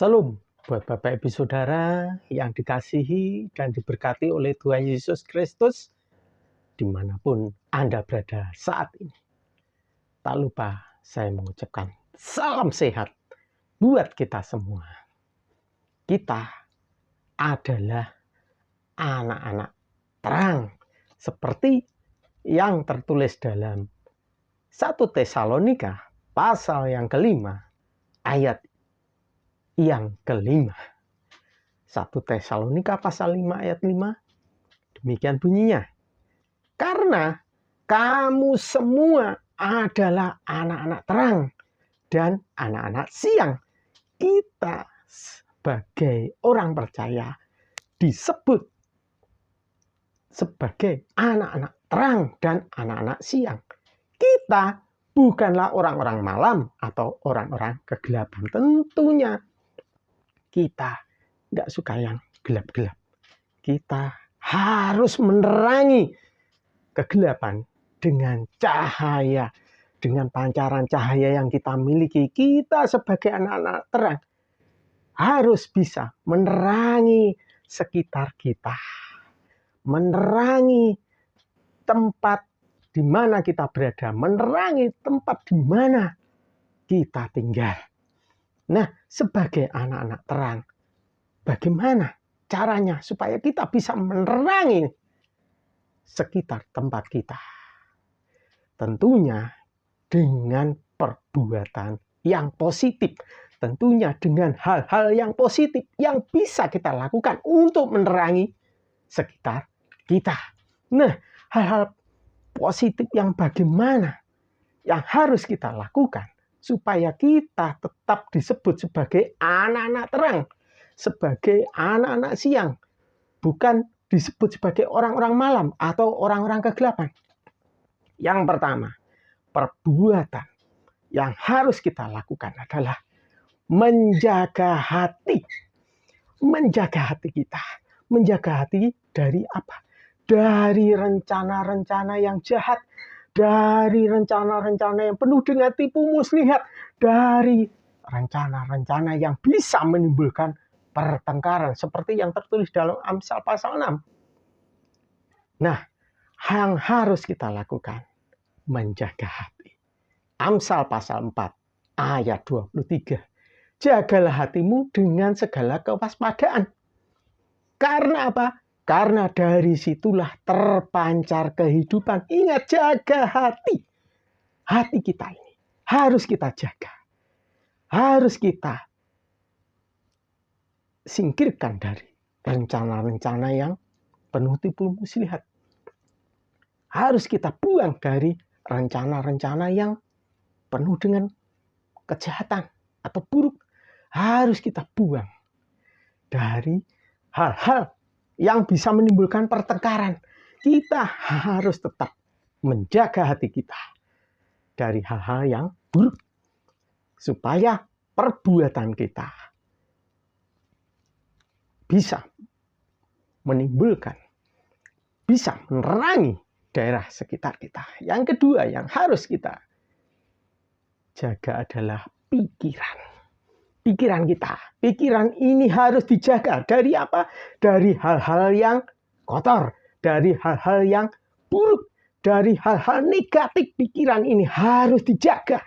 Salam buat Bapak Ibu Saudara yang dikasihi dan diberkati oleh Tuhan Yesus Kristus dimanapun Anda berada saat ini. Tak lupa saya mengucapkan salam sehat buat kita semua. Kita adalah anak-anak terang seperti yang tertulis dalam 1 Tesalonika pasal yang kelima ayat yang kelima. 1 Tesalonika pasal 5 ayat 5. Demikian bunyinya. Karena kamu semua adalah anak-anak terang dan anak-anak siang. Kita sebagai orang percaya disebut sebagai anak-anak terang dan anak-anak siang. Kita bukanlah orang-orang malam atau orang-orang kegelapan. Tentunya kita nggak suka yang gelap-gelap. Kita harus menerangi kegelapan dengan cahaya, dengan pancaran cahaya yang kita miliki. Kita sebagai anak-anak terang harus bisa menerangi sekitar kita, menerangi tempat di mana kita berada, menerangi tempat di mana kita tinggal. Nah, sebagai anak-anak terang, bagaimana caranya supaya kita bisa menerangi sekitar tempat kita? Tentunya dengan perbuatan yang positif. Tentunya dengan hal-hal yang positif yang bisa kita lakukan untuk menerangi sekitar kita. Nah, hal-hal positif yang bagaimana yang harus kita lakukan supaya kita tetap disebut sebagai anak-anak terang, sebagai anak-anak siang, bukan disebut sebagai orang-orang malam atau orang-orang kegelapan. Yang pertama, perbuatan yang harus kita lakukan adalah menjaga hati. Menjaga hati kita. Menjaga hati dari apa? Dari rencana-rencana yang jahat, dari rencana-rencana yang penuh dengan tipu muslihat, dari rencana-rencana yang bisa menimbulkan pertengkaran seperti yang tertulis dalam Amsal pasal 6. Nah, yang harus kita lakukan menjaga hati. Amsal pasal 4 ayat 23. Jagalah hatimu dengan segala kewaspadaan. Karena apa? Karena dari situlah terpancar kehidupan. Ingat, jaga hati. Hati kita ini harus kita jaga. Harus kita singkirkan dari rencana-rencana yang penuh tipu muslihat. Harus kita buang dari rencana-rencana yang penuh dengan kejahatan atau buruk. Harus kita buang dari hal-hal yang bisa menimbulkan pertengkaran. Kita harus tetap menjaga hati kita dari hal-hal yang buruk, supaya perbuatan kita bisa menimbulkan, bisa menerangi daerah sekitar kita. Yang kedua yang harus kita jaga adalah pikiran. Pikiran kita. Pikiran ini harus dijaga dari apa? Dari hal-hal yang kotor, dari hal-hal yang buruk, dari hal-hal negatif. Pikiran ini harus dijaga.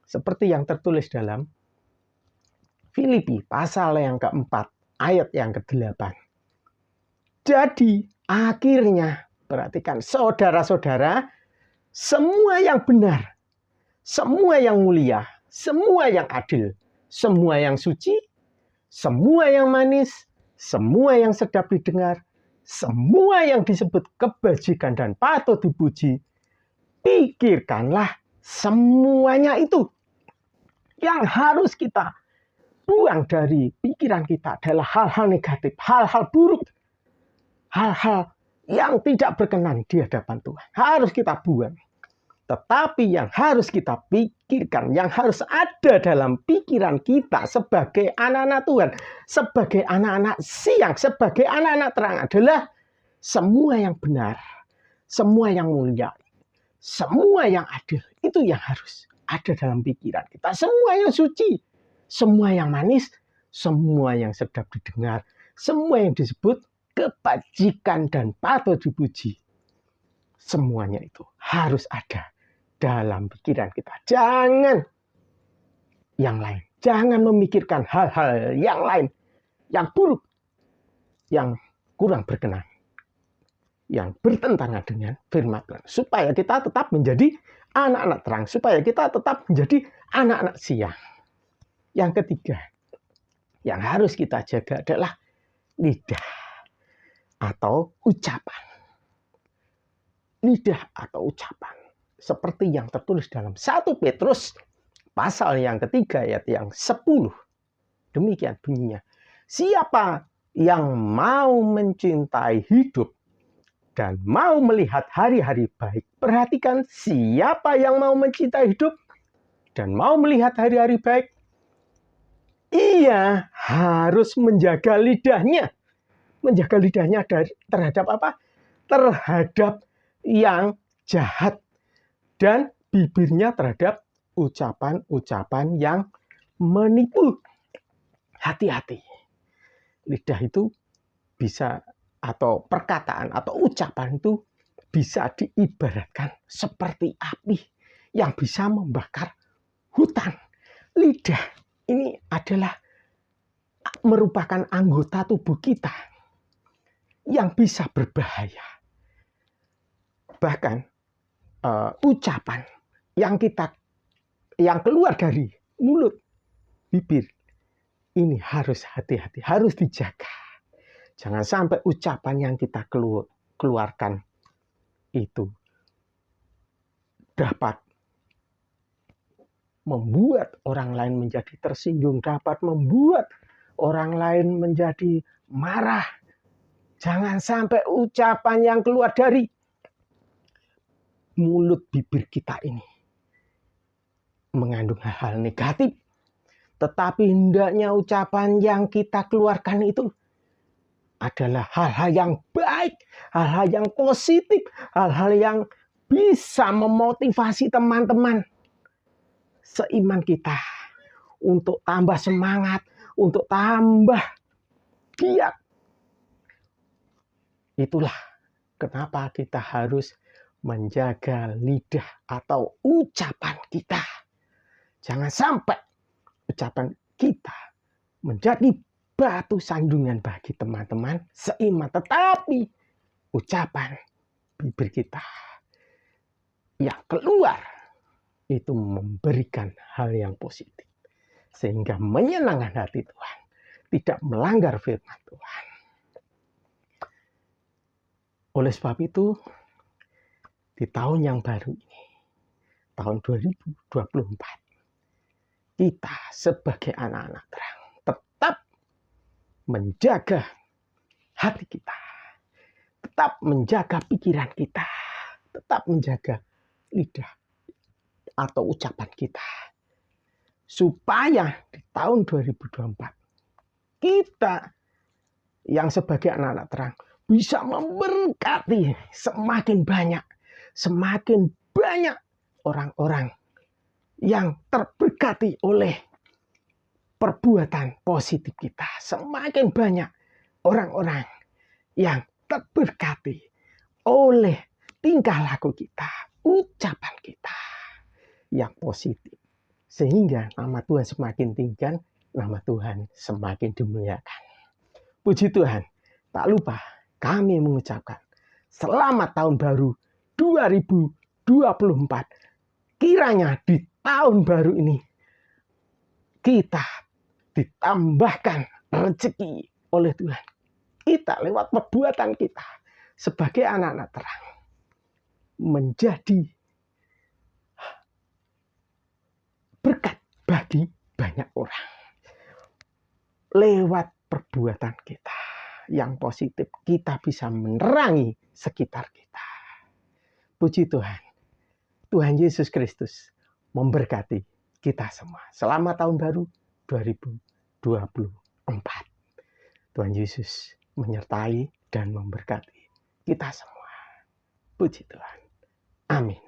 Seperti yang tertulis dalam Filipi pasal yang keempat, ayat yang ke-8. Jadi akhirnya, perhatikan saudara-saudara, semua yang benar, semua yang mulia, semua yang adil, semua yang suci, semua yang manis, semua yang sedap didengar, semua yang disebut kebajikan dan patut dipuji, pikirkanlah semuanya itu. Yang harus kita buang dari pikiran kita adalah hal-hal negatif, hal-hal buruk, hal-hal yang tidak berkenan di hadapan Tuhan. Harus kita buang. Tetapi yang harus kita pikirkan, yang harus ada dalam pikiran kita sebagai anak-anak Tuhan, sebagai anak-anak siang, sebagai anak-anak terang adalah semua yang benar, semua yang mulia, semua yang adil. Itu yang harus ada dalam pikiran kita. Semua yang suci, semua yang manis, semua yang sedap didengar, semua yang disebut kebajikan dan patut dipuji. Semuanya itu harus ada dalam pikiran kita. Jangan yang lain. Jangan memikirkan hal-hal yang lain, yang buruk, yang kurang berkenan, yang bertentangan dengan firman Tuhan. Supaya kita tetap menjadi anak-anak terang. Supaya kita tetap menjadi anak-anak siang. Yang ketiga, yang harus kita jaga adalah lidah atau ucapan. Lidah atau ucapan. Seperti yang tertulis dalam 1 Petrus pasal yang ketiga ayat yang 10. Demikian bunyinya. Siapa yang mau mencintai hidup dan mau melihat hari-hari baik. Perhatikan, siapa yang mau mencintai hidup dan mau melihat hari-hari baik. Ia harus menjaga lidahnya. Menjaga lidahnya terhadap apa? Terhadap yang jahat. Dan bibirnya terhadap ucapan-ucapan yang menipu. Hati-hati. Lidah itu bisa, atau perkataan atau ucapan itu bisa diibaratkan seperti api yang bisa membakar hutan. Lidah ini adalah merupakan anggota tubuh kita yang bisa berbahaya. Bahkan ucapan yang keluar dari mulut, bibir, ini harus hati-hati, harus dijaga. Jangan sampai ucapan yang kita keluarkan itu dapat membuat orang lain menjadi tersinggung, dapat membuat orang lain menjadi marah. Jangan sampai ucapan yang keluar dari mulut bibir kita ini mengandung hal-hal negatif. Tetapi hendaknya ucapan yang kita keluarkan itu adalah hal-hal yang baik, hal-hal yang positif, hal-hal yang bisa memotivasi teman-teman seiman kita untuk tambah semangat, untuk tambah giat. Itulah kenapa kita harus menjaga lidah atau ucapan kita. Jangan sampai ucapan kita menjadi batu sandungan bagi teman-teman seiman. Tetapi ucapan bibir kita yang keluar itu memberikan hal yang positif. Sehingga menyenangkan hati Tuhan. Tidak melanggar firman Tuhan. Oleh sebab itu, di tahun yang baru ini, tahun 2024, kita sebagai anak-anak terang tetap menjaga hati kita, tetap menjaga pikiran kita, tetap menjaga lidah atau ucapan kita. Supaya di tahun 2024, kita yang sebagai anak-anak terang bisa memberkati semakin banyak orang-orang yang terberkati oleh perbuatan positif kita. Semakin banyak orang-orang yang terberkati oleh tingkah laku kita, ucapan kita yang positif. Sehingga nama Tuhan semakin tinggi, nama Tuhan semakin dimuliakan. Puji Tuhan, tak lupa kami mengucapkan selamat tahun baru 2024. Kiranya di tahun baru ini kita ditambahkan rezeki oleh Tuhan. Kita lewat perbuatan kita sebagai anak-anak terang menjadi berkat bagi banyak orang. Lewat perbuatan kita yang positif, kita bisa menerangi sekitar kita. Puji Tuhan. Tuhan Yesus Kristus memberkati kita semua. Selamat tahun baru 2024. Tuhan Yesus menyertai dan memberkati kita semua. Puji Tuhan. Amin.